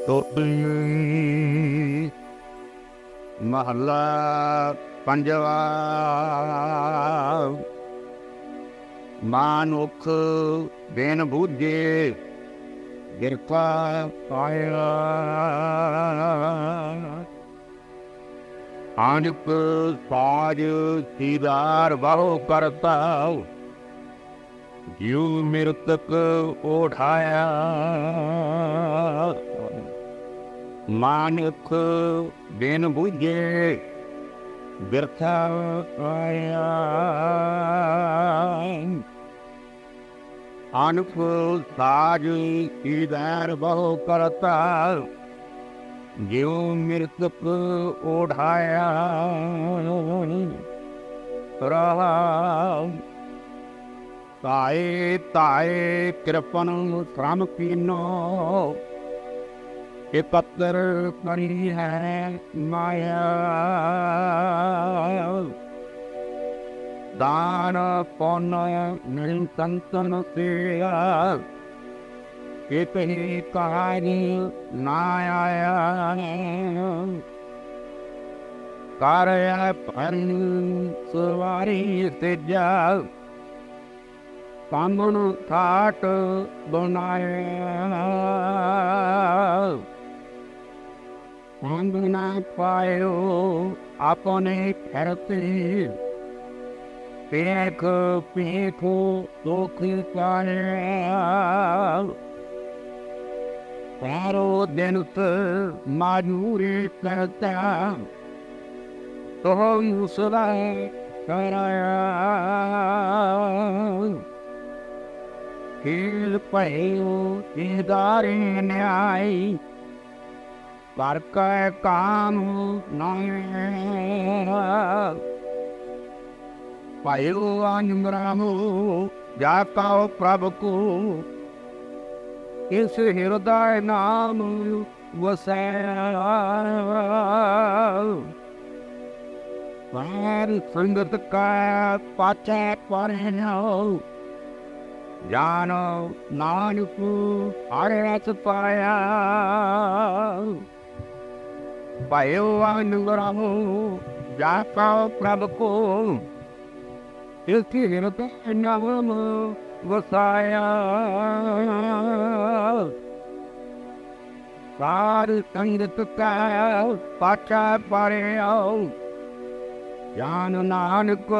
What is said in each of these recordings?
ਤੋਤੀ ਮਹੱਲਾ ਪੰਜਵਾ। ਮਾਨੁਖ ਬਿਨ ਬੂਝੇ ਕਿਰਪਾ ਪਾਇਆ। ਆਨਿਕ ਸਾਜ ਸੀਦਾਰ ਬਹੁ ਕਰਤਾ, ਜਿਉ ਮਿਰਤਕ ਉਠਾਇਆ। ਮਾਨੁਖ ਬਿਨ ਬੂਝੇ ਬਿਰਥਾ ਆਇਆ। ਆਨੁਕ ਸਾਜ ਸੀਦਾਰ ਬਹੁ ਕਰਤਾ, ਜਿਉ ਮਿਰਤਕ ਉਠਾਇਆ। ਰਾਮ ਤਾਏ ਤਾਏ ਕਿਰਪਨ ਸ਼ਰਮ ਕੀਨੋ, ਇਕੱਤਰ ਕਰੀ ਹੈ ਮਾਇਆ। ਦਾਨ ਪੁੰਨ ਨਹੀਂ ਸੰਤਨ ਸਿਆ, ਕਿਤਹਿ ਕਹਾਣੀ ਨਾ ਆਇਆ। ਕਾਰਿਆ ਭਰਨ ਸਵਾਰੀ ਤੇਜਾ, ਕਾਮਣ ਥਾਟ ਬਣਾਇਆ। ਅੰਗ ਨਾ ਪਾਇਓ ਆਪਣੇ ਫਿਰਤੇ, ਪੇਖ ਪੇਖੋ ਦੁਖ ਪਾਇਆ। ਸਾਰੋ ਦਿਨ ਮਾਜੂਰੀ ਕਰਤਾ, ਤੋ ਮੁਸਲਾ ਕਰਾਇਆ। ਖੇਲ ਭਇਓ ਇਦਾਰੇ ਨਿਆਈ, ਕਰ ਕੈ ਕਾਮ ਨਾਇ। ਭਇਓ ਅਨਮਰਾਮੋ ਜਾ ਕਉ ਪ੍ਰਭ ਕੋ, ਇਸ ਹਿਰਦੈ ਨਾਮ ਵਸੈ। ਪਰ ਸੰਗਤ ਕਾ ਪਾਛੈ ਪਰਹਿਓ, ਜਾਨੋ ਨਾਨਕ ਹਰਿ ਰਸ ਪਾਇਆ। ਭਇਓ ਅਨੁਗ੍ਰਹੋ ਜਾ ਕਉ ਪ੍ਰਭ ਕੋ, ਇਸ ਹਿਰਦੈ ਨਾਮ ਵਸਾਇਆ। ਸਾਧ ਸੰਗਤ ਕਾ ਪਾਛੈ ਪਰਹਿਓ, ਜਾਨ ਨਾਨਕ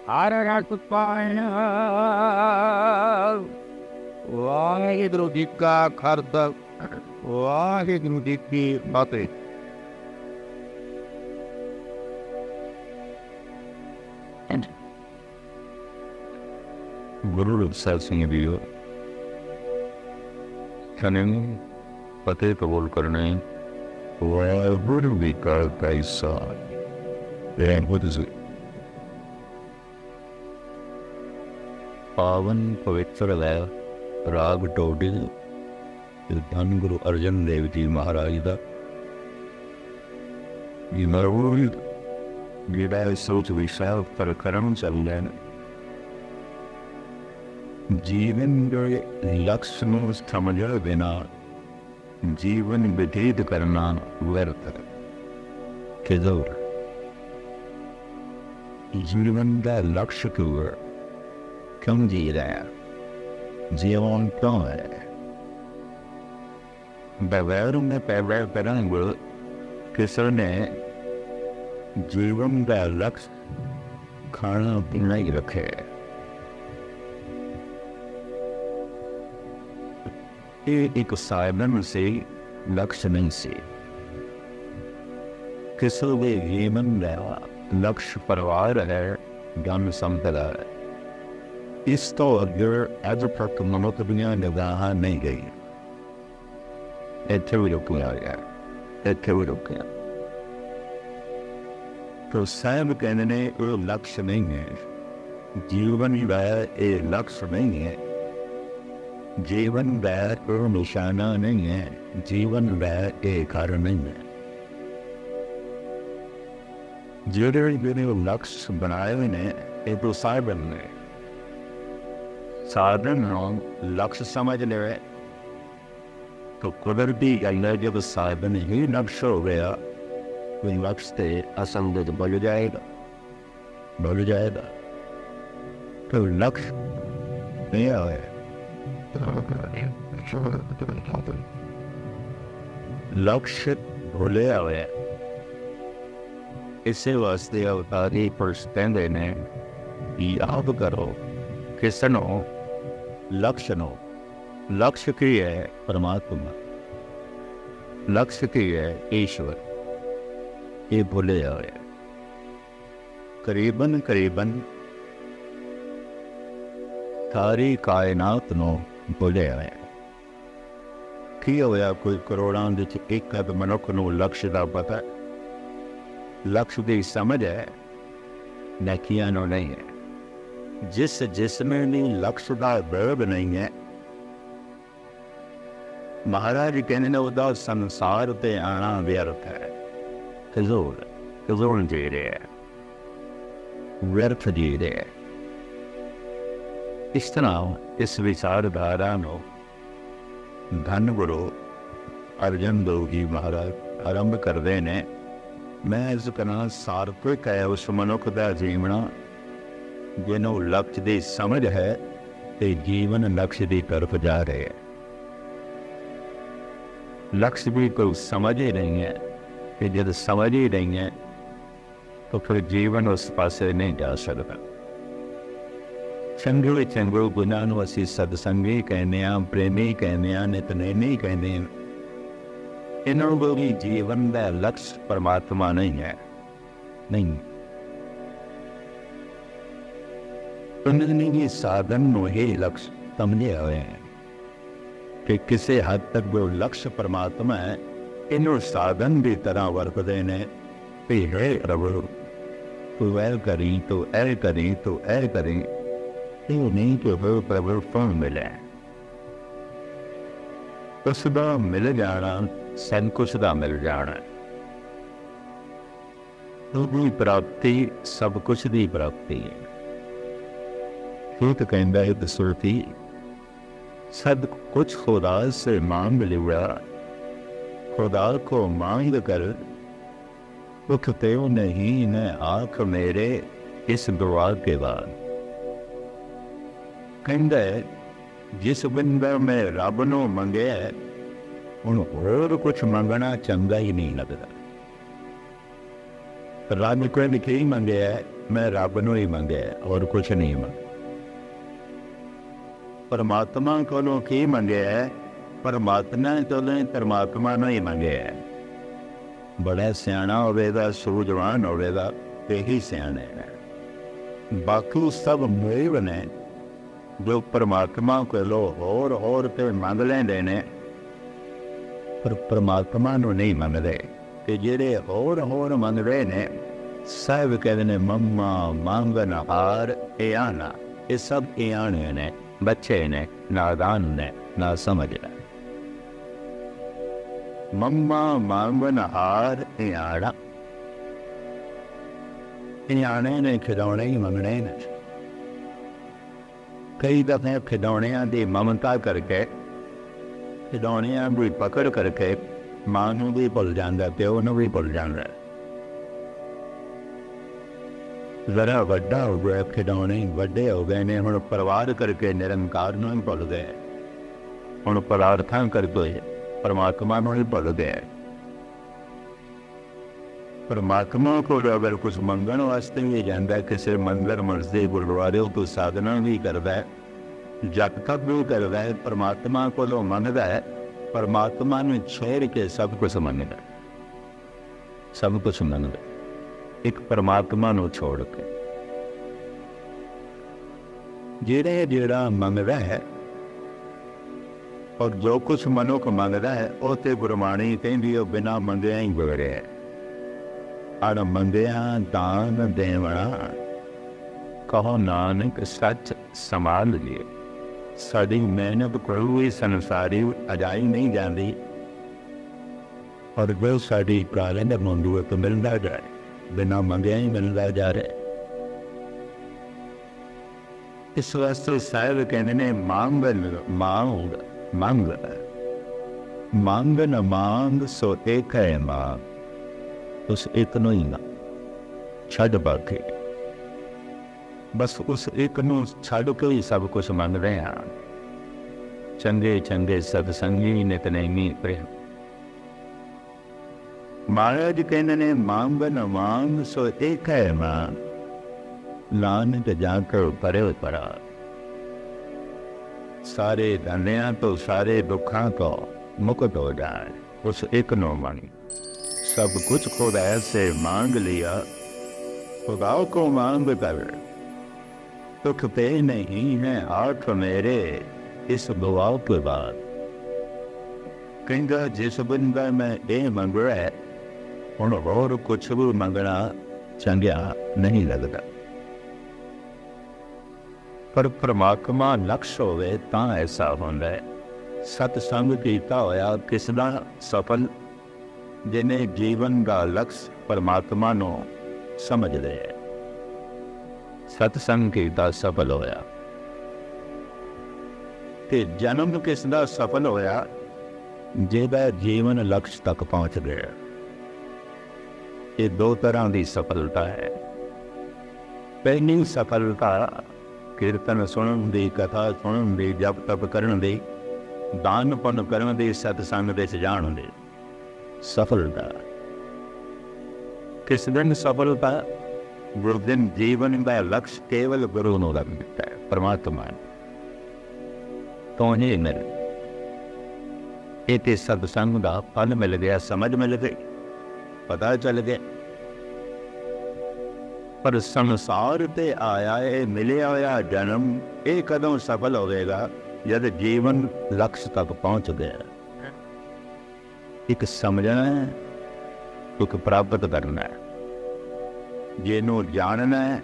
ਹਰਿ ਰਸ ਪਾਇਆ। ਵਾਹਿਗੁਰੂ ਜੀ ਕਾ ਖਾਲਸਾ, ਵਾਹਿਗੁਰੂ ਜੀ ਕੀ ਫਤਿਹ। ਗੁਰੂ ਸਾਹਿਬ ਸਿੰਘ ਜੀ ਕਨਿੰਗ ਫਤਿਹ ਕਬੂਲ ਕਰਨੇ। ਵਾਹਿਗੁਰੂ ਜੀ ਕਾ Khalsa. And what is it? ਪਾਵਨ ਪਵਿੱਤਰ ਹੈ ਰਾਗ ਟੋਡੀ, ਧੰਨ ਗੁਰੂ ਅਰਜਨ ਦੇਵ ਜੀ ਮਹਾਰਾਜ ਦਾ। ਜਿਹੜਾ ਸੋਚ ਵਿਸ਼ਾਲ ਪਰ ਕਰਮ ਚੱਲਦਾ ਹੈ, ਜੀਵਨ ਦੇ ਲਕਸ਼ ਨੂੰ ਸਮਝੇ ਬਿਨਾ ਜੀਵਨ ਬਤੀਤ ਕਰਨਾ ਵਿਅਰਥ ਹੈ। ਕਿਦੋਂ ਜੀਵਨ ਦਾ ਲਕਸ਼ ਕਿਉਂ ਜੀ ਰਿਹਾ ਹੈ? ਜੀਵਨ ਕਿਉਂ ਹੈ? ਬਗੈਰ ਉਹਨੇ ਪੈਦਾ ਕਰਾਂਗੇ ਕਿਸੇ ਨੇ ਜੀਵਨ ਦਾ ਲਕਸ਼ ਖਾਣਾ ਪੀਣਾ ਹੀ ਰੱਖਿਆ। ਇਹ ਇੱਕ ਸਾਧਨ ਸੀ, ਲਕਸ਼ ਨਹੀਂ ਸੀ। ਕਿਸੇ ਦੇ ਜੀਵਨ ਦਾ ਲਕਸ਼ ਪਰਿਵਾਰ ਹੈ, ਜਨ ਸੰਪਦਾ ਹੈ। ਇਸ ਤੋਂ ਅੱਗੇ ਅੱਜ ਤੱਕ ਮਨੁੱਖ ਦੀਆਂ ਨਿਗਾਹਾਂ ਨਹੀਂ ਗਈ। ਇੱਥੇ ਵੀ ਰੁਕਿਆ ਗਿਆ, ਇੱਥੇ ਵੀ ਰੁਕਿਆ। ਤੋ ਸਾਹਿਬ ਕਹਿੰਦੇ ਨੇ ਉਹ ਲਕਸ਼ ਨਹੀਂ ਹੈ, ਜੀਵਨ ਦਾ ਇਹ ਲਕਸ਼ ਨਹੀਂ ਹੈ, ਜੀਵਨ ਦਾ ਉਹ ਨਿਸ਼ਾਨਾ ਨਹੀਂ ਹੈ, ਜੀਵਨ ਦਾ ਇਹ ਕਾਰਨ ਨਹੀਂ ਹੈ। ਜਿਹੜੇ ਲਕਸ਼ ਬਣਾਏ ਹੋਏ ਨੇ ਇਹ ਤੋਂ ਸਾਹਿਬ ਨੇ ਸਾਧਨ ਨੂੰ ਲਕਸ਼ ਸਮਝ ਲਵੇ तो कुदरती गल है, जब साधन ही लक्ष्य हो गया कोई लक्ष्य से असंगत बढ़ जाएगा, बढ़ जाएगा। तो लक्ष्य नहीं है, लक्ष्य भूले हुए। इसे वास्ते अवतारी पुरुष कहते ने याद करो किसनो लक्ष्य नो। लक्ष्य की है परमात्मा, लक्ष्य की है ईश्वर, ये भूले हुए। करीबन करीबन सारी कायनात नो भूले हुए। की होया कोई करोड़ां दे विच एक अद मनुख नूं लक्ष्य दा पता है, लक्ष्य की समझ है, नेकियां नो नहीं है। जिसमें नहीं लक्ष्य का बोध नहीं है, महाराज कहने ने उदा संसार ते आना व्यर्थ है, फिजूल फिजूल जी रहे हैं, व्यर्थ जी रहे हैं। इस तरह इस विचारधारा नो धन गुरु अर्जन देव जी महाराज आरंभ करते ने। मैं इस कहना सार्थक है उस मनुख का जीवना जिन्हों लक्ष्य की समझ है ते जीवन लक्ष्य की तरफ जा रहे हैं। लक्ष्य भी कोई समझ ही नहीं है, कि जब समझ ही नहीं है तो फिर जीवन उस पासे नहीं जा सकता। चंगे चंगे गुनाह नूं असीं सत्संगी कहने, प्रेमी कहने, नितनेमी कहने। इन्हों को भी जीवन का लक्ष्य परमात्मा नहीं है, नहीं। उन्होंने भी साधन नूं ही लक्ष्य समझे हुए हैं कि किसी हद तक वो लक्ष्य परमात्मा है। इन्हों साधन की तरह वरतते ने भी है प्रभु तू ऐ करी, तो ऐ करी, तो ऐ करी। नहीं तो फिर प्रभु फल मिले, उसका मिल जाना सब कुछ का मिल जाना। तो प्राप्ति सब कुछ की प्राप्ति है। तो कहता है दसुरती सब कुछ खुदा से मांग लिया, खुदा को मांग कर उठते नहीं न आँख मेरे इस दुआ के बाद। कहता है जिस बंदा मैं रब नूं मंगे हुण होर कुछ मंगना चंगा ही नहीं लगता। रब को ही मंगे मैं रब नूं ही मंगे और कुछ नहीं मंगे। परमात्मा कोलों की मंगे परमात्मा कोलों परमात्मा नूं ही मंगे। बड़ा सियाणा होवेगा, सूझवान होवेगा, यही सियाणे है। बाकी सब मोह ने जो परमात्मा को लो और ते मंग लेंदे ने, पर परमात्मा नूं नहीं मंगदे। ते जिहड़े होर मंग रहे ने सब कहते ने मम्मा मांगन हार ए आना। ये सब ए आने ने, बच्चे ने, नादान ने, ना समझ ने। मम्मा मांगन हार ए आना, ए आने ने खिलौने ही मंगने ने। कई दफे खिलौनिया की ममता करके, खिलौनिया की पकड़ करके मां नूं भी भुल जाता, प्यो नूं भी भुल जाता। जरा वड्डा हो गया, खिलौने वड्डे हो गए ने, हुण परिवार करके निरंकार नूं ही भुल गए। हुण पदार्थां करके परमात्मा नूं ही भुल गए। परमात्मा को अगर कुछ मंगण वास्ते भी जाता, किसी मंदिर मस्जिद गुरुद्वारे तो साधना भी करता है, जप तक भी करता है, परमात्मा को मंगता है। परमात्मा ने छोड़ के सब कुछ मंगता, सब कुछ मंगता एक परमात्मा को छोड़ के। जेड़ा जेड़ा मंगता है और जो कुछ मनुख मंगता है, वो तो गुरबाणी कहती है बिना मंगिया ही बिगड़े है। अड़ मंगिया दान देवना, कहो नानक सच संभाल लिए। साड़ी मेहनत कोई संसारी अजाई नहीं जाती, और वो साड़ी प्रारंभ मंगू तो मिलता जाए, बिना मंगिया ही मिलता जा रहा है। इस वास्ते साहब कहते ने मांग मांग मांग ਮੰਗ ਨ ਮੰਗ ਸੋ ਇੱਕ ਹੈ ਮਾਂ, ਉਸ ਇੱਕ ਨੂੰ ਹੀ ਨਾ ਛੱਡ ਬਾਕੀ, ਬਸ ਉਸ ਇੱਕ ਨੂੰ ਛੱਡ ਕੇ ਹੀ ਸਭ ਕੁਝ ਮੰਗਦੇ ਹਾਂ। ਚੰਗੇ ਚੰਗੇ ਸਤਸੰਗੀ ਨਿਤਨੇਮੀ ਪ੍ਰੇਮ। ਮਹਾਰਾਜ ਕਹਿੰਦੇ ਨੇ ਮੰਗ ਨ ਮੰਗ ਸੋ ਇੱਕ ਹੈ ਮਾਂ, ਨਾਨਕ ਜਾ ਕਰ ਪਰੇ ਪਰਾ। ਸਾਰੇ ਧੰਨਿਆਂ ਤੋਂ ਸਾਰੇ ਦੁੱਖਾਂ ਤੋਂ मुक्त हो जाए, उस एक नो मांगी। सब कुछ खुद ऐसे मांग लिया, खुदा को मांग कर दुख पे नहीं है हाथ मेरे इस दुआ के बाद। कहता जिस बंदा मैं ये मंग रहा है हुण और कुछ भी मंगना चंगिया नहीं लगता, पर परमात्मा लक्ष्य होवे तां ऐसा होंदा है। सतसंग कीता होया किस दा सफल, जिन्हें जीवन का लक्ष्य परमात्मा नो समझ दे। सतसंग कीता सफल होया ते जन्म किस दा सफल होया, जेदा जीवन लक्ष्य तक पहुंच गया। ये दो तरह की सफलता है। पहली सफलता कीर्तन सुनन दी, कथा सुनन दी, जप तप करन दी, दान पुण्य करन दी, सतसंग दे जाण दी सफलता। किस दिन सफलता? गुरु दिन जीवन का लक्ष्य केवल गुरु नूं लग दिता है, परमात्मा तो ही मिल। ये सतसंग का फल मिल गया, समझ मिल गई, पता चल गया। पर संसार ते आया है मिलिया होया जन्म, ये कदों सफल होगा जब जीवन लक्ष्य तक पहुंच गया। एक समझना है, एक प्राप्त करना है। जिन्हों जानना है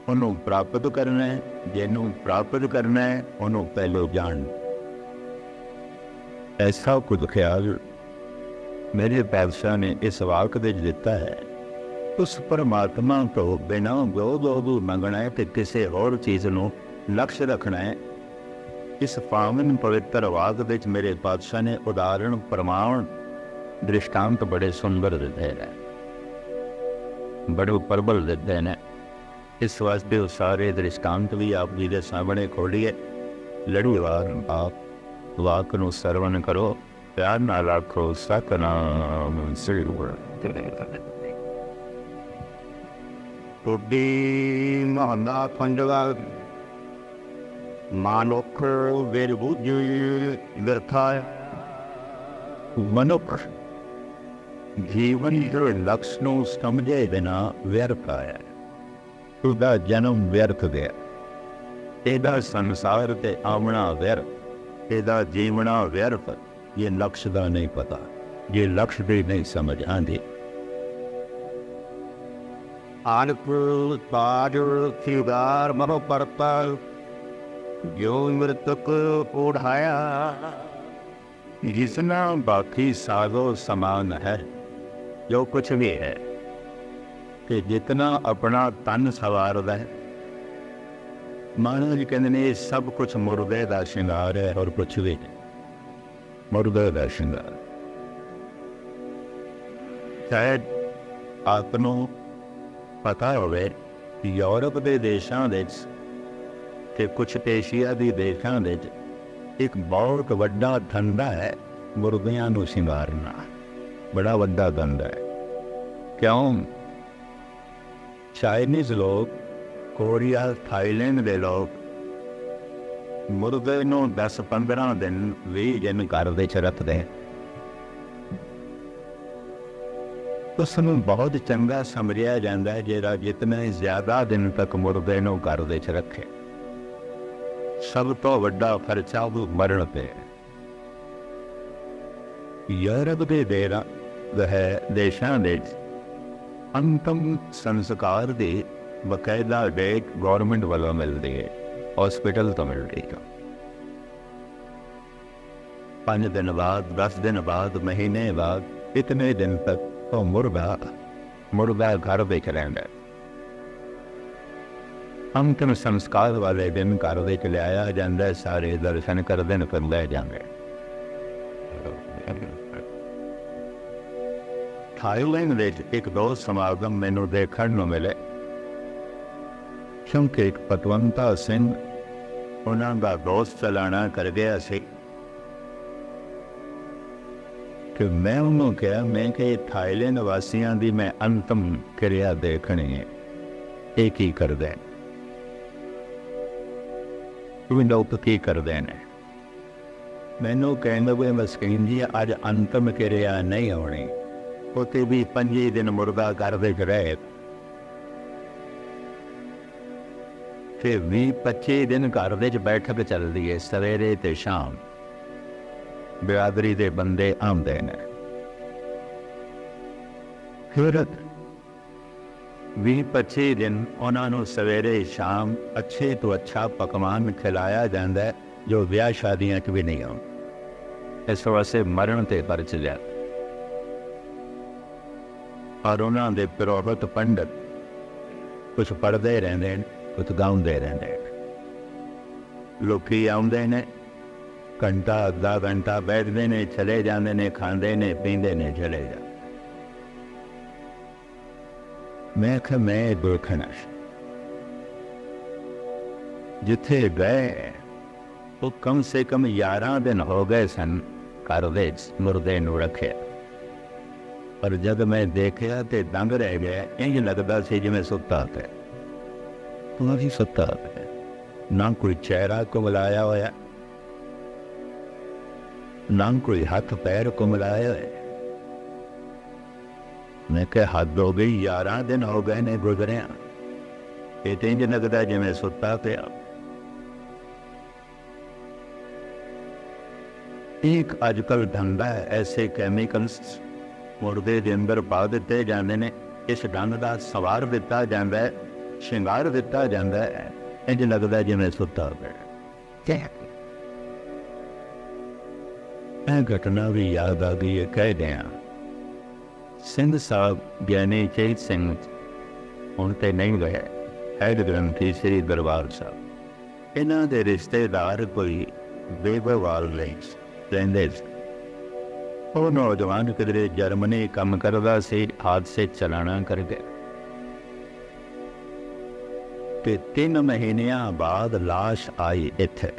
उन्हों प्राप्त करना है, जिन्हों प्राप्त करना है उन्हों पहले जान। ऐसा कुछ ख्याल मेरे पातशाह ने इस वाक दे दिता है। उस परमात्मा को बिना गो मंगना है तो किसी और चीज़ नूं लक्ष्य रखना है। इस पावन पवित्र वाक विच मेरे पातशाह ने उदाहरण प्रमाण दृष्टांत बड़े सुंदर दिते हैं, बड़े प्रबल दिते हैं। इस वास्ते वो सारे दृष्टांत भी आप जी के सामने खोलिए। लड़ीवार आप वाक नूं सरवण करो, प्यार नाल आखो सतनाम श्री गुरु। टुड्डी महंदा पंजवा मानुख विरबुद्धि व्यर्था। मनुख जीवन के लक्ष्य नूं समझे बिना व्यर्थ है। तुदा जन्म व्यर्थ गया, एदा संसार ते आवना व्यर्थ, एदा जीवना व्यर्थ। ये लक्ष्य का नहीं पता, ये लक्ष्य भी नहीं समझ आती। आनपुर पाजुर खिलदार मनो परता जो मृतक ओढ़ाया। जितना बाकी सागो समान है, जो कुछ भी है कि जितना अपना तन सवारदा है। महाराज कहते ने सब कुछ मुर्दे का श्रृंगार है और कुछ भी नहीं, मुर्दे का श्रृंगार। शायद आपनों पता होवे यूरोप के देशों के कुछ एशिया के देशों एक बहुत वड्डा धंधा है मुर्दियां नूं शिंगारना, बड़ा वड्डा धंधा है। क्यों? चाइनीज लोग, कोरिया, थाईलैंड के लोग मुर्दे नूं 10-15 दिन 20 दिन घर दे च रखते हैं। उसनूं बहुत चंगा समझिया जाता है जिहड़ा जितने ज्यादा दिन तक मुर्दे नूं घर दे च रखे। सब तो वड्डा खर्चा वो मरण पे है। यूरोप के देशों अंतिम संस्कार की बकायदा डेट गौरमेंट वालों मिलती है, हॉस्पिटल तो मिलती है। 5 दिन बाद, 10 दिन बाद, महीने बाद, इतने दिन तक तो मुर्दा घर बेच रहा है। अंतिम संस्कार वाले दिन घर लिया जाता है, सारे दर्शन करते फिर लै जाते। थाईलैंड ਵਿੱਚ ਇੱਕ ਦੋ ਸਮਾਗਮ ਮੈਨੂੰ ਦੇਖਣ ਨੂੰ ਮਿਲੇ, ਕਿਉਂਕਿ ਇੱਕ ਪਤਵੰਤਾ ਸਿੰਘ ਉਹਨਾਂ ਦਾ ਦੋਸਤ ਚਲਾਣਾ ਕਰ ਗਿਆ ਸੀ ਕਿ ਮੈਂ ਉਹਨੂੰ ਕਿਹਾ, ਮੈਂ ਕਿ ਥਾਈਲੈਂਡ ਵਾਸੀਆਂ ਦੀ ਮੈਂ ਅੰਤਮ ਕਿਰਿਆ ਦੇਖਣੀ ਹੈ, ਇਹ ਕੀ ਕਰਦੇ ਨੇ, ਉਹ ਲੋਕ ਕੀ ਕਰਦੇ ਨੇ। ਮੈਨੂੰ ਕਹਿੰਦਾ ਵੀ ਮਸਕੀਨ ਜੀ ਅੱਜ ਅੰਤਮ ਕਿਰਿਆ ਨਹੀਂ ਹੋਣੀ, ਉੱਥੇ ਵੀ 5 ਦਿਨ ਮੁਰਦਾ ਕਰਦੇ ਰਹੇ, ਫਿਰ 20-25 ਦਿਨ ਘਰ ਦੇ 'ਚ ਬੈਠਕ ਚੱਲਦੀ ਹੈ, ਸਵੇਰੇ ਤੇ ਸ਼ਾਮ ਬਿਰਾਦਰੀ ਦੇ ਬੰਦੇ ਆਉਂਦੇ ਨੇ। ਫਿਰ 20-25 ਦਿਨ ਉਹਨਾਂ ਨੂੰ ਸਵੇਰੇ ਸ਼ਾਮ ਅੱਛੇ ਤੋਂ ਅੱਛਾ ਪਕਵਾਨ ਖਿਲਾਇਆ ਜਾਂਦਾ ਹੈ, ਜੋ ਵਿਆਹ ਸ਼ਾਦੀਆਂ 'ਚ ਵੀ ਨਹੀਂ ਆਉਂਦਾ। ਇਸ ਵਾਸਤੇ ਮਰਨ ਤੇ ਪਰਚ ਲਿਆ। ਔਰ ਉਹਨਾਂ ਦੇ ਪੁਰੋਹਿਤ ਪੰਡਤ ਕੁਛ ਪੜ੍ਹਦੇ ਰਹਿੰਦੇ ਨੇ, ਕੁਛ ਗਾਉਂਦੇ ਰਹਿੰਦੇ ਨੇ। ਲੋਕੀ ਆਉਂਦੇ ਨੇ, ਘੰਟਾ ਅੱਧਾ ਘੰਟਾ ਬੈਠਦੇ ਨੇ, ਚਲੇ ਜਾਂਦੇ ਨੇ, ਖਾਂਦੇ ਨੇ, ਪੀਂਦੇ ਨੇ, ਚਲੇ ਜਾਂਦੇ। ਮੈਂ ਕਿਹਾ ਮੈਂ ਦੇਖਣਾ ਜਿੱਥੇ ਗਏ ਉਹ ਕਮ ਸੇ ਕਮ 11 ਦਿਨ ਹੋ ਗਏ ਸਨ ਘਰ ਵਿੱਚ ਮੁਰਦੇ ਨੂੰ ਰੱਖਿਆ। ਪਰ ਜਦ ਮੈਂ ਦੇਖਿਆ ਤੇ ਦੰਗ ਰਹਿ ਗਿਆ, ਇੰਝ ਲੱਗਦਾ ਸੀ ਜਿਵੇਂ ਸੁੱਤਾ ਪਿਆ। ਉਹਨਾਂ ਦੀ ਸੁੱਤਾ ਪਿਆ, ਨਾ ਕੋਈ ਚਿਹਰਾ ਕੁਮਲਾਇਆ ਹੋਇਆ, ਨਾ ਕੋਈ ਹੱਥ ਪੈਰ ਕੁਮਲਾਇਆ ਹੋਇਆ। ਮੈਂ ਕਿਹਾ ਹੱਦ ਹੋ ਗਈ, 11 ਦਿਨ ਹੋ ਗਏ ਨੇ ਗੁਜ਼ਰਿਆ, ਇਹ ਤੇ ਇੰਝ ਲੱਗਦਾ ਜਿਵੇਂ ਸੁੱਤਾ ਪਿਆ। ਇੱਕ ਅੱਜ ਕੱਲ੍ਹ ਧੰਦਾ ਹੈ, ਐਸੇ ਕੈਮੀਕਲਸ ਮੁਰਦੇ ਦੇ ਅੰਦਰ ਪਾ ਦਿੱਤੇ ਜਾਂਦੇ ਨੇ, ਇਸ ਢੰਗ ਦਾ ਸਵਾਰ ਦਿੱਤਾ ਜਾਂਦਾ ਹੈ, ਸ਼ਿੰਗਾਰ ਦਿੱਤਾ ਜਾਂਦਾ ਹੈ, ਇੰਝ ਲੱਗਦਾ ਜਿਵੇਂ ਸੁੱਤਾ ਪਿਆ। ਇਹ ਘਟਨਾ ਵੀ ਯਾਦ ਆ ਗਈ ਹੈ। ਕਹਿ ਦਿਆਂ ਸਿੰਘ ਸਾਹਿਬ ਗਿਆਨੀ ਚੇਤ ਸਿੰਘ ਹੁਣ ਤੇ ਨਹੀਂ ਗਏ, ਹੈਡ ਗ੍ਰੰਥੀ ਸ੍ਰੀ ਦਰਬਾਰ ਸਾਹਿਬ, ਇਹਨਾਂ ਦੇ ਰਿਸ਼ਤੇਦਾਰ ਕੋਈ ਬੇਬਵਾਲ ਲਈ ਰਹਿੰਦੇ ਸੀ। ਉਹ ਨੌਜਵਾਨ ਕਿਧਰੇ ਜਰਮਨੀ ਕੰਮ ਕਰਦਾ ਸੀ, ਹਾਦਸੇ ਚਲਾਣਾ ਕਰ ਗਿਆ ਤੇ 3 ਮਹੀਨਿਆਂ ਬਾਅਦ ਲਾਸ਼ ਆਈ ਇੱਥੇ।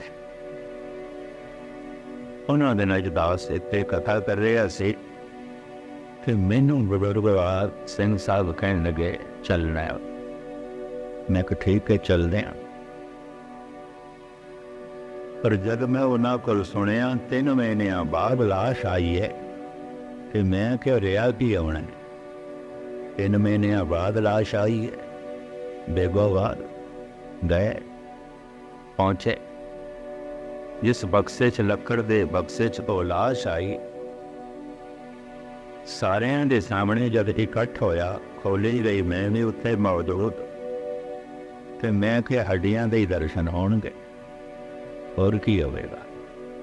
ਉਹਨਾਂ ਦੇ ਨਾਲ ਦਾਸ ਇੱਥੇ ਕਥਾ ਕਰ ਰਿਹਾ ਸੀ ਕਿ ਮੈਨੂੰ ਬਰਬਾਦ ਸਿੰਘ ਸਾਹਿਬ ਕਹਿਣ ਲੱਗੇ ਚੱਲਣਾ ਹੈ। ਮੈਂ ਕਿਹਾ ਠੀਕ ਹੈ ਚੱਲਦੇ ਹਾਂ। ਪਰ ਜਦ ਮੈਂ ਉਹਨਾਂ ਕੋਲ ਸੁਣਿਆ 3 ਮਹੀਨਿਆਂ ਬਾਅਦ ਲਾਸ਼ ਆਈ ਹੈ ਕਿ ਮੈਂ ਕਿਹਾ ਰਿਹਾ ਕੀ ਆਉਣਾ, 3 ਮਹੀਨਿਆਂ ਬਾਅਦ ਲਾਸ਼ ਆਈ ਹੈ। ਬੇਗੋਵਾਲ ਗਏ, ਪਹੁੰਚੇ, ਜਿਸ ਬਕਸੇ 'ਚ ਲੱਕੜ ਦੇ ਬਕਸੇ 'ਚ ਉਹ ਲਾਸ਼ ਆਈ, ਸਾਰਿਆਂ ਦੇ ਸਾਹਮਣੇ ਜਦ ਇਕੱਠ ਹੋਇਆ, ਖੋਲੀ ਗਈ, ਮੈਂ ਵੀ ਉੱਥੇ ਮੌਜੂਦ, ਤੇ ਮੈਂ ਕਿਹਾ ਹੱਡੀਆਂ ਦੇ ਹੀ ਦਰਸ਼ਨ ਹੋਣਗੇ, ਹੋਰ ਕੀ ਹੋਵੇਗਾ,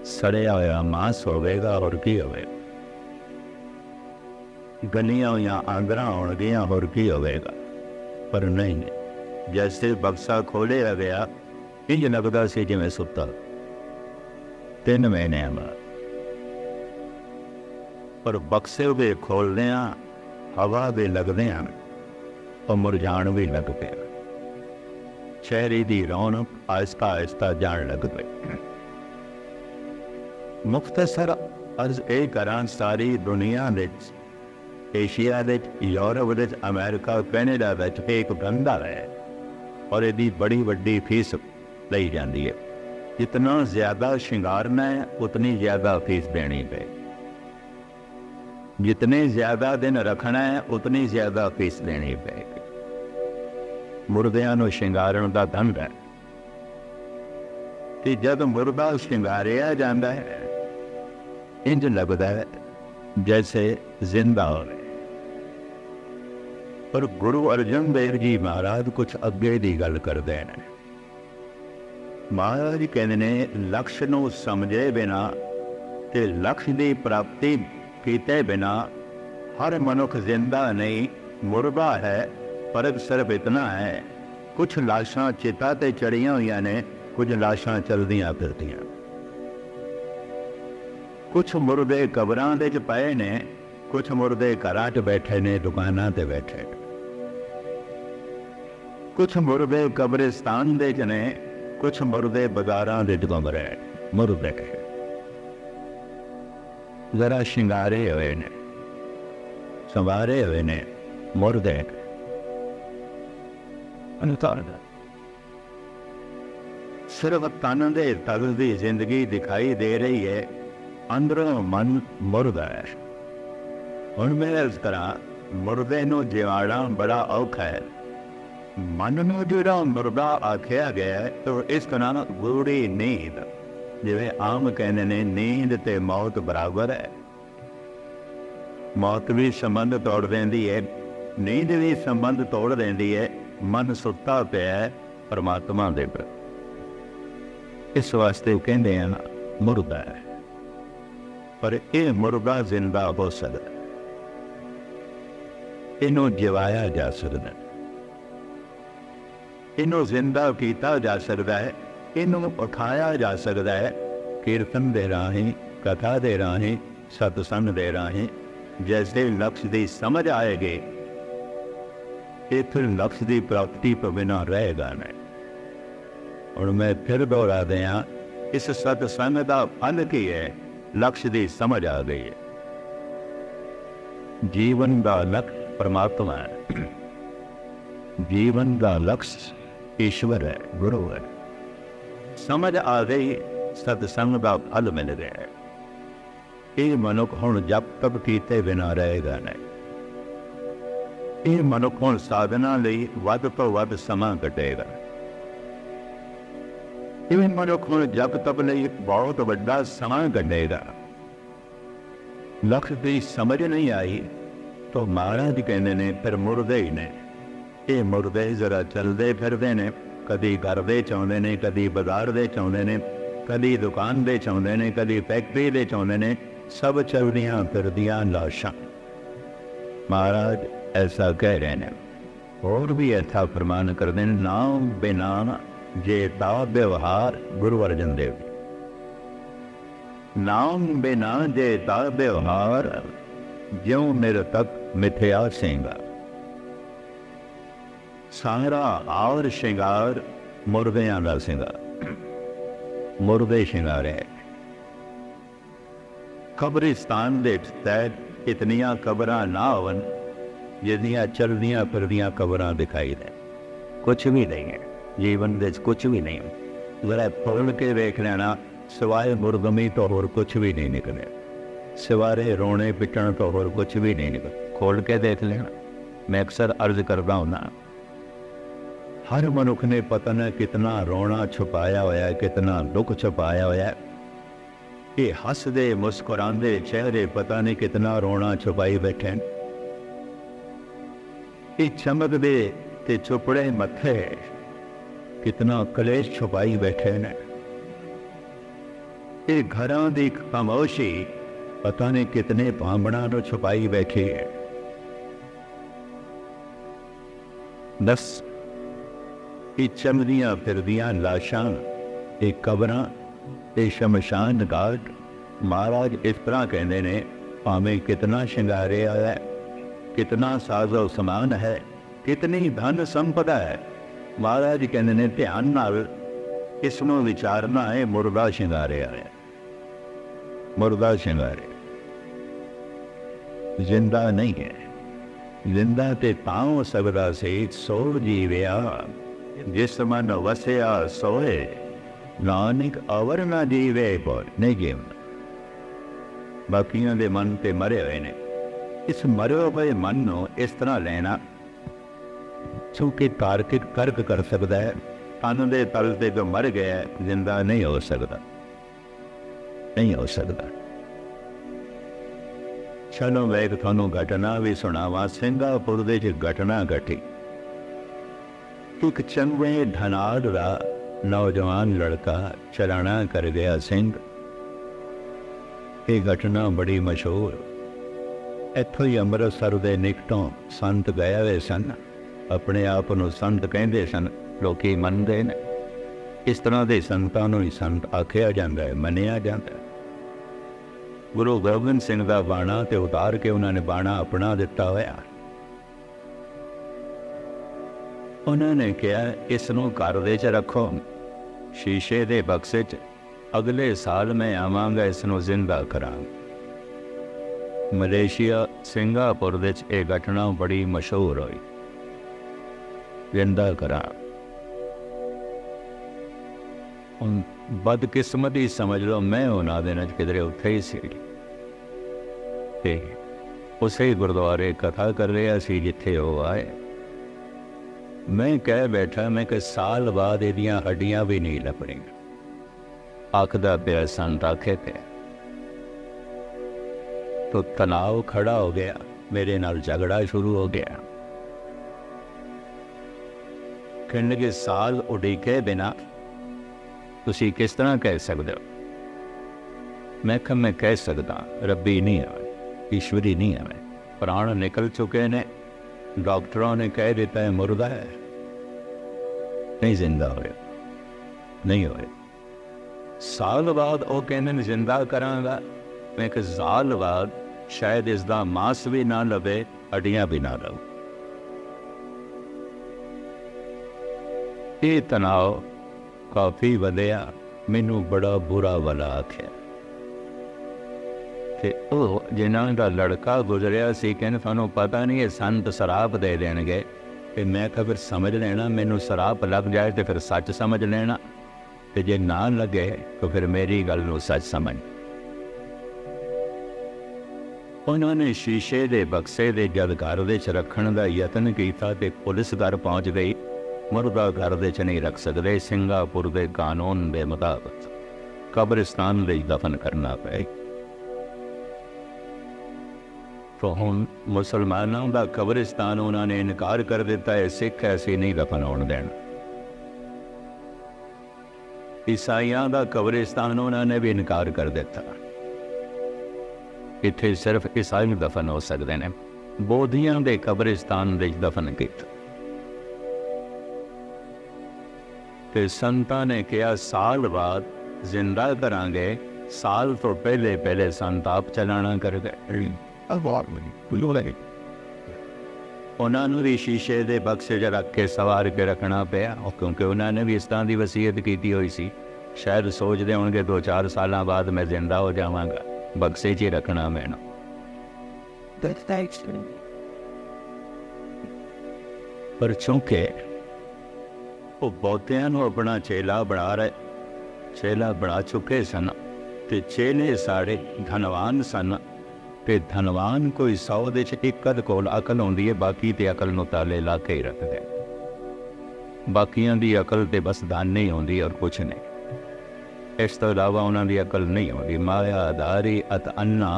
ਸੜਿਆ ਹੋਇਆ ਮਾਸ ਹੋਵੇਗਾ, ਹੋਰ ਕੀ ਹੋਵੇਗਾ, ਗਲੀਆਂ ਹੋਈਆਂ ਆਂਦਰਾਂ ਹੋਣਗੀਆਂ, ਹੋਰ ਕੀ ਹੋਵੇਗਾ। ਪਰ ਨਹੀਂ, ਜੈਸੇ ਬਕਸਾ ਖੋਲਿਆ ਗਿਆ, ਇੰਝ ਲੱਗਦਾ ਸੀ ਜਿਵੇਂ ਸੁੱਤਾ। 3 ਮਹੀਨਿਆਂ ਬਾਅਦ ਪਰ ਬਕਸੇ ਦੇ ਖੋਲਦਿਆਂ ਹਵਾ ਦੇ ਲੱਗਦਿਆਂ ਉਹ ਮੁਰਝਾਣ ਵੀ ਲੱਗ ਪਿਆ। ਚਿਹਰੇ ਦੀ ਰੌਣਕ ਆਹਿਸਤਾ ਆਹਿਸਤਾ ਜਾਣ ਲੱਗ ਪਈ। ਮੁਖਤਸਰ ਅਰਜ਼ ਇਹ ਕਰਾਂ, ਸਾਰੀ ਦੁਨੀਆ ਵਿੱਚ, ਏਸ਼ੀਆ ਵਿੱਚ, ਯੂਰਪ ਵਿੱਚ, ਅਮਰੀਕਾ, ਕੈਨੇਡਾ ਵਿੱਚ ਇੱਕ ਧੰਦਾ ਹੈ ਔਰ ਇਹਦੀ ਬੜੀ ਵੱਡੀ ਫੀਸ ਲਈ ਜਾਂਦੀ ਹੈ। ਜਿਤਨਾ ਜ਼ਿਆਦਾ ਸ਼ਿੰਗਾਰਨਾ ਹੈ ਉਤਨੀ ਜ਼ਿਆਦਾ ਫੀਸ ਦੇਣੀ ਪਏ, ਜਿਤਨੇ ਜ਼ਿਆਦਾ ਦਿਨ ਰੱਖਣਾ ਹੈ ਉਤਨੀ ਜ਼ਿਆਦਾ ਫੀਸ ਦੇਣੀ ਪਏਗੀ। ਮੁਰਦਿਆਂ ਨੂੰ ਸ਼ਿੰਗਾਰਨ ਦਾ ਧੰਦਾ ਹੈ ਤੇ ਜਦ ਮੁਰਦਾ ਸ਼ਿੰਗਾਰਿਆ ਜਾਂਦਾ ਹੈ, ਇੰਝ ਲੱਗਦਾ ਹੈ ਜੈਸੇ ਜ਼ਿੰਦਾ ਹੋਵੇ। ਪਰ ਗੁਰੂ ਅਰਜਨ ਦੇਵ ਜੀ ਮਹਾਰਾਜ ਕੁਛ ਅੱਗੇ ਦੀ ਗੱਲ ਕਰਦੇ ਨੇ। ਮਹਾਰਾਜ ਕਹਿੰਦੇ ਨੇ, ਲਕਸ਼ ਨੂੰ ਸਮਝੇ ਬਿਨਾ ਤੇ ਲਕਸ਼ ਦੀ ਪ੍ਰਾਪਤੀ ਕੀਤੇ ਬਿਨਾ ਹਰ ਮਨੁੱਖ ਜ਼ਿੰਦਾ ਨਹੀਂ, ਮੁਰਦਾ ਹੈ। ਫਰਕ ਸਿਰਫ ਇਤਨਾ ਹੈ, ਕੁਛ ਲਾਸ਼ਾਂ ਚਿਤਾ ਤੇ ਚੜੀਆਂ ਹੋਈਆਂ ਨੇ, ਕੁਝ ਲਾਸ਼ਾਂ ਚਲਦੀਆਂ ਫਿਰਦੀਆਂ, ਕੁਛ ਮੁਰਦੇ ਕਬਰਾਂ ਦੇ 'ਚ ਪਏ ਨੇ, कुछ मुर्दे घरां 'च बैठे ने, दुकानां ते बैठे ने। कुछ मुर्दे कब्रिस्तान दे च ने, कुछ मुर्दे बाजारां दे च घुम रहे ने। मुर्दे जरा शिंगारे हुए ने, संवारे हुए ने, मुर्दे सिर्फ तन दे तल दी जिंदगी दिखाई दे रही है, अंदरों मन मुर्दा है। हुण मैं इस तरह मुर्दे नूं जिवाणा बड़ा औखा है। मन नूं जिहड़ा मुर्दा आख्या गया है, तो इस तरह गूढ़ी नींद, जिवें आम कहंदे ने नींद ते मौत बराबर है। मौत भी संबंध तोड़ देंदी है, नींद भी संबंध तोड़ देंदी है। मन सुत्ता पिया है परमात्मा दे पर, इस वास्ते कहंदे हैं मुर्दा है। पर यह मुर्दा जिंदा हो सकता, इनू जिवाया जा सकता, इनू जिंदा किया जा सकता है, इनू उठाया जा सकता है। कीर्तन दे राही, कथा दे राही, सत्संग दे राही। जैसे लक्ष्य की समझ आएगी, ये फिर लक्ष्य की प्राप्ति पर बिना रहेगा नहीं। और मैं फिर दोहरा दिया, इस सत्संग का फल की है, लक्ष्य की समझ आ गई है। जीवन का लक्ष्य परमात्मा है, जीवन का लक्ष्य ईश्वर है, गुरु है। समझ आ गई, सत्संग का फल मिल गया है। ये मनुख हुण जब तक कीते बिना रहेगा नहीं। ये मनुख हुण साधना लई वध तो वध समा कटेगा। ये मनुख हुण जब तक लई बहुत वड्डा समा कटेगा। लक्ष्य की समझ नहीं आई तो महाराज कहते ने फिर मुर्दे ही ने। ये मुर्दे जरा चलते फिरते ने, कदी घर दे चाहुंदे ने, कदी बाजार दे चाहुंदे ने, कदी दुकान दे चाहुंदे ने, कदी फैक्ट्री दे चाहुंदे ने। सब चलदियां फिरदियां लाशां। महाराज ऐसा कह रहे हैं। और भी ऐसा फरमान करते हैं, नाम बिना जेता व्यवहार। गुरु अर्जन देव जी, नाम बिना जेता व्यवहार, ज्यों मेरे तक मिथ्या सिंगार। सारा आवर श्रृंगार मुर्दियां दा सिंगार, मुर्दे शिंगार है। कब्रिस्तान दे तैर इतनियां कबरां ना होवन जिहदियां चलदियां फिरदियां कबरां दिखाई दें। कुछ भी नहीं है जीवन दे, कुछ भी नहीं। जरा खोल के देख लेना, सिवाय मुर्गमी तो होर कुछ भी नहीं निकले, सिवारे रोने पिटण तो होर कुछ भी नहीं निकले। खोल के देख लेना। मैं अक्सर अर्ज करता हूं ना, हर मनुख ने पता न कितना रोना छुपाया होया है, कितना दुख छुपाया होया है। ये हसदे मुस्कुरांदे चेहरे पता नहीं कितना रोना छुपाई बैठे। ये चमकदे ते चुपड़े मथे कितना कलेश छुपाई बैठे ने। ये घरां दी खामोशी पता नहीं कितने भांबड़ा नो छुपाई बैठी है। दस ये चमदियां फिरदियां लाशां, ये कबरां, ये शमशान घाट। महाराज इस तरह कहते ने, भावें कितना शिंगारे आया है, कितना साजो समान है, कितनी धन संपदा है। महाराज कहते ने ध्यान नाल इसनों विचारना है, मुर्दा शिंगारे आया, मुर्दा शिंगारे, जिंदा नहीं है। जिंदा ते तां हो सकदा सी, सो जीविया जिस मन वसिया सोए, नानक अवर ना जीवे पर नहीं जीवना। बाकियों के मन ते मरे हुए ने। इस मरे हुए मन को इस तरह लेना चूंकि तार्किक तर्क कर सकता है। तन दे तल ते जो मर गया जिंदा नहीं हो सकता, नहीं हो सकता। चलो मैं एक थानू घटना भी सुनावा। सिंगापुर दे च घटना घटी। एक चंगे धनाड़ दा नौजवान लड़का चलाना कर गया सिंह। ये घटना बड़ी मशहूर। इत्थों ही अमृतसर दे निकटों संत गए हुए सन। अपने आप को संत कहते सन, लोग मनते हैं। इस तरह के संतां नूं ही संत आख्या जाता है, मनिया जाता है। ਗੁਰੂ ਗੋਬਿੰਦ ਸਿੰਘ ਦਾ ਬਾਣਾ ਤੇ ਉਤਾਰ ਕੇ ਉਹਨਾਂ ਨੇ ਬਾਣਾ ਆਪਣਾ ਦਿੱਤਾ ਹੋਇਆ। ਉਹਨਾਂ ਨੇ ਕਿਹਾ ਇਸ ਨੂੰ ਘਰ ਦੇ 'ਚ ਰੱਖੋ, ਸ਼ੀਸ਼ੇ ਦੇ ਬਕਸੇ 'ਚ, ਅਗਲੇ ਸਾਲ ਮੈਂ ਆਵਾਂਗਾ ਇਸ ਨੂੰ ਜ਼ਿੰਦਾ ਕਰਾਂਗਾ। ਮਲੇਸ਼ੀਆ ਸਿੰਗਾਪੁਰ ਦੇ 'ਚ ਇਹ ਘਟਨਾ ਬੜੀ ਮਸ਼ਹੂਰ ਹੋਈ, ਜ਼ਿੰਦਾ ਕਰਾਂ। ਹੁਣ ਬਦਕਿਸਮਤੀ ਸਮਝ ਲਓ, ਮੈਂ ਉਹਨਾਂ ਦੇ ਨਾਲ ਕਿਧਰੇ ਉੱਥੇ ਹੀ ਸੀ ਤੇ ਉਸੇ ਗੁਰਦੁਆਰੇ ਕਥਾ ਕਰ ਰਿਹਾ ਸੀ ਜਿੱਥੇ ਉਹ ਆਏ। ਮੈਂ ਕਹਿ ਬੈਠਾ, ਮੈਂ ਕਿ ਸਾਲ ਬਾਅਦ ਇਹਦੀਆਂ ਹੱਡੀਆਂ ਵੀ ਨਹੀਂ ਲੱਭਣੀਆਂ। ਆਖਦਾ ਪਿਆ ਸੰਤ ਆਖੇ ਤੇ तो तनाव खड़ा हो गया, मेरे नाल झगड़ा शुरू हो गया। कहने के साल उड़ीके बिना तुसी किस तरह कह सकते हो? मैं कहा मैं कह सकता, रब्बी नहीं है, ईश्वरी नहीं है। मैं प्राण निकल चुके ने, डॉक्टरों ने कह देता है मुर्दा है, नहीं जिंदा होया, नहीं होया। साल बाद वो कहने जिंदा करांगा। मैं कि साल बाद शायद इसका मांस भी ना लवे, हड्डियां भी ना लवे। ये तनाव काफ़ी वधिया, मैनू बड़ा बुरा वाला आख्या। ते ओह जिन्हां दा लड़का गुजरिया सी, कहने थानू पता नहीं है संत शराब दे देणगे। ते मैं कहा फिर समझ लेना, मैनू शराब लग जाए तो फिर सच समझ लेना, ते जे ना लगे तो फिर मेरी गल नू सच समझ। उन्होंने शीशे के बक्से के जद घर दे च रखण दा यतन किया तो पुलिस घर पहुँच गई। मुर्दा घर दे च नहीं रख सकते, सिंगापुर के कानून के मुताबिक कब्रिस्तान ले दफन करना पे। तो हुण मुसलमानों का कब्रिस्तान उन्होंने इनकार कर दिता है, सिख ऐसे नहीं दफन होने देना। ईसाइयों का कब्रिस्तान उन्होंने भी इनकार कर दिता, इत्थे सिर्फ ईसाई दफन हो सकते हैं। बोधियां दे कब्रिस्तान दे दफन किया। ते संतां ने कहा साल बाद जिंदा करांगे। साल तो पहले पहले संत आप चलाना कर गए। उन्होंने भी शीशे के बक्से च रख के सवार के रखना पिया, क्योंकि उन्होंने भी इस तरह की वसीयत की हुई सी। शायद सोचते होंगे 2-4 साल बाद मैं जिंदा हो जावांगा, बक्से च ही रखना मैनू। पर चूंकि वो बहुतियां नूं अपना चेला बना रहे, चेला बना चुके सन, ते चेले सारे धनवान सन। ते धनवान कोई 100 दे च एक अध कोल अकल होंदी है, बाकी ते अकल नूं ताले ला के ही रखदे। बाकियां दी अकल ते बस दाने ही होंदी और कुछ नहीं। इस तो इलावा उन्हां दी अकल नहीं होंदी। माया दारी अत अन्ना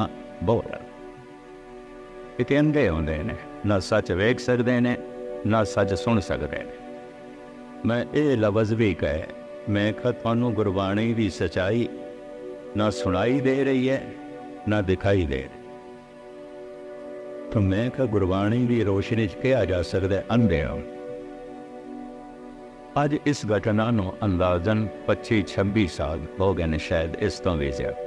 बोल इतने अंधे होंदे ने, ना सच वेख सकते ने, ना सच सुन सकते ने। मैं ये लफ्ज़ भी कहे, मैं कहा तुहानूं गुरबाणी की सच्चाई ना सुनाई दे रही है, ना दिखाई दे रही। तो मैं कहा गुरबाणी की रोशनी कहा जा सकता है अंधे हो। अज इस घटना नूं अंदाजन 25-26 साल हो गए ने, शायद इस तो भी ज्यादा।